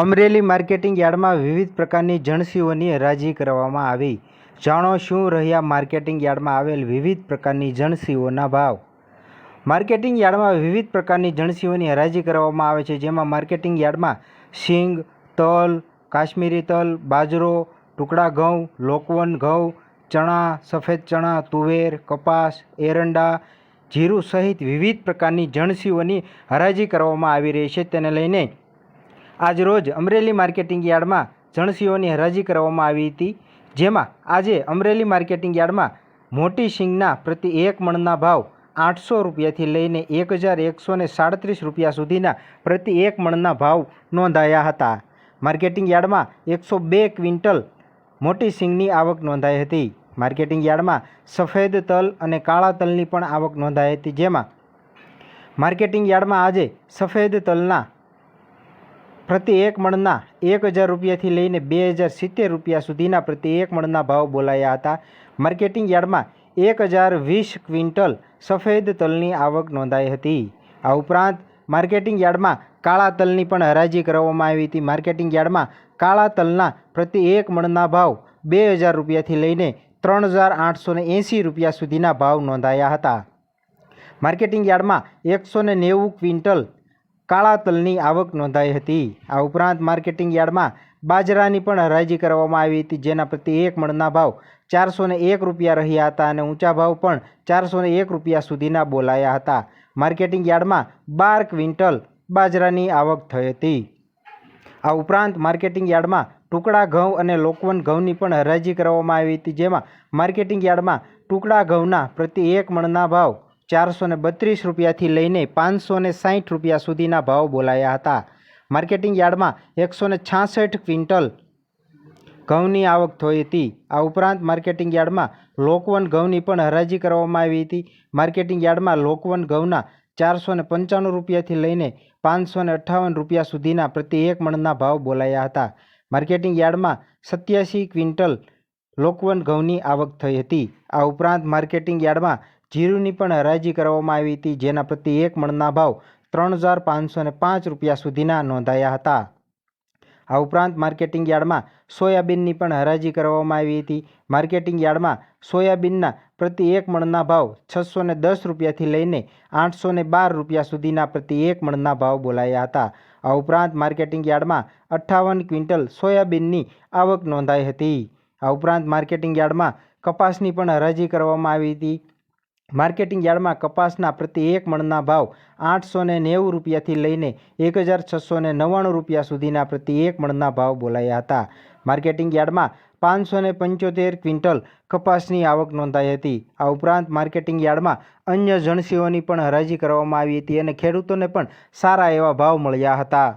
Amreli marketing યાર્ડમાં વિવિધ પ્રકારની જણસીઓની હરાજી કરવામાં આવી। જાણો શું રહ્યા માર્કેટિંગ યાર્ડમાં આવેલ વિવિધ પ્રકારની જણસીઓના ભાવ। માર્કેટિંગ યાર્ડમાં વિવિધ પ્રકારની જણસીઓની હરાજી કરવામાં આવે છે, જેમાં માર્કેટિંગ યાર્ડમાં સિંગ, તલ, કાશ્મીરી તલ, બાજરો, ટુકડા ઘઉં, લોકવન ઘઉં, ચણા, સફેદ ચણા, તુવેર, કપાસ, એરંડા, જીરું સહિત વિવિધ પ્રકારની જણસીઓની હરાજી કરવામાં આવી રહી છે। તેને લઈને આજરોજ અમરેલી માર્કેટિંગ યાર્ડમાં જણસીઓની હરાજી કરવામાં આવી હતી, જેમાં આજે અમરેલી માર્કેટિંગ યાર્ડમાં મોટી સિંગના પ્રતિ 1 મણના ભાવ 800 રૂપિયાથી લઈને 1137 રૂપિયા સુધીના પ્રતિ 1 મણના ભાવ નોંધાયા હતા। માર્કેટિંગ યાર્ડમાં 102 ક્વિન્ટલ મોટી સિંગની આવક નોંધાઈ હતી। માર્કેટિંગ યાર્ડમાં સફેદ તલ અને કાળા તલની પણ આવક નોંધાઈ હતી, જેમાં માર્કેટિંગ યાર્ડમાં આજે સફેદ તલના પ્રતિ 1 મણના 1000 રૂપિયાથી લઈને 2070 રૂપિયા સુધીના પ્રતિ 1 મણના ભાવ બોલાયા હતા। માર્કેટિંગ યાર્ડમાં 1020 ક્વિન્ટલ સફેદ તલની આવક નોંધાઈ હતી। આ ઉપરાંત માર્કેટિંગ યાર્ડમાં કાળા તલની પણ હરાજી કરવામાં આવી હતી। માર્કેટિંગ યાર્ડમાં કાળા તલના પ્રતિ 1 મણના ભાવ 2000 રૂપિયાથી લઈને 3880 રૂપિયા સુધીના ભાવ નોંધાયા હતા। માર્કેટિંગ યાર્ડમાં 190 ક્વિન્ટલ કાળા તલની આવક નોંધાઈ હતી। આ ઉપરાંત માર્કેટિંગ યાર્ડમાં બાજરાની પણ હરાજી કરવામાં આવી હતી, જેના પ્રતિ 1 મણના ભાવ 401 રૂપિયા રહ્યા હતા અને ઊંચા ભાવ પણ 401 રૂપિયા સુધીના બોલાયા હતા। માર્કેટિંગ યાર્ડમાં 12 ક્વિન્ટલ બાજરાની આવક થઈ હતી। આ ઉપરાંત માર્કેટિંગ યાર્ડમાં ટુકડા ઘઉં અને લોકવન ઘઉંની પણ હરાજી કરવામાં આવી હતી, જેમાં માર્કેટિંગ યાર્ડમાં ટુકડા ઘઉંના પ્રતિ 1 મણના ભાવ 432 રૂપિયાથી લઈને 560 રૂપિયા સુધીના ભાવ બોલાયા હતા। માર્કેટિંગ યાર્ડમાં 166 ક્વિન્ટલ ઘઉંની આવક થઈ હતી। આ ઉપરાંત માર્કેટિંગ યાર્ડમાં લોકવન ઘઉંની પણ હરાજી કરવામાં આવી હતી। માર્કેટિંગ યાર્ડમાં લોકવન ઘઉંના 495 રૂપિયાથી લઈને 558 રૂપિયા સુધીના પ્રતિ 1 મણના ભાવ બોલાયા હતા। માર્કેટિંગ યાર્ડમાં 87 ક્વિન્ટલ લોકવન ઘઉંની આવક થઈ હતી। આ ઉપરાંત માર્કેટિંગ યાર્ડમાં જીરુંની પણ હરાજી કરવામાં આવી હતી, જેના પ્રતિ 1 મણના ભાવ 3505 રૂપિયા સુધીના નોંધાયા હતા। આ ઉપરાંત માર્કેટિંગ યાર્ડમાં સોયાબીનની પણ હરાજી કરવામાં આવી હતી। માર્કેટિંગ યાર્ડમાં સોયાબીનના પ્રતિ 1 મણના ભાવ 610 રૂપિયાથી લઈને 812 રૂપિયા સુધીના પ્રતિ 1 મણના ભાવ બોલાયા હતા। આ ઉપરાંત માર્કેટિંગ યાર્ડમાં 58 ક્વિન્ટલ સોયાબીનની આવક નોંધાઈ હતી। આ ઉપરાંત માર્કેટિંગ યાર્ડમાં કપાસની પણ હરાજી કરવામાં આવી હતી। માર્કેટિંગ યાર્ડમાં કપાસના પ્રતિ 1 મણના ભાવ 890 રૂપિયાથી લઈને 1699 રૂપિયા સુધીના પ્રતિ 1 મણના ભાવ બોલાયા હતા। માર્કેટિંગ યાર્ડમાં 575 ક્વિન્ટલ કપાસની આવક નોંધાઈ હતી। આ ઉપરાંત માર્કેટિંગ યાર્ડમાં અન્ય જણસીઓની પણ હરાજી કરવામાં આવી હતી અને ખેડૂતોને પણ સારા એવા ભાવ મળ્યા હતા।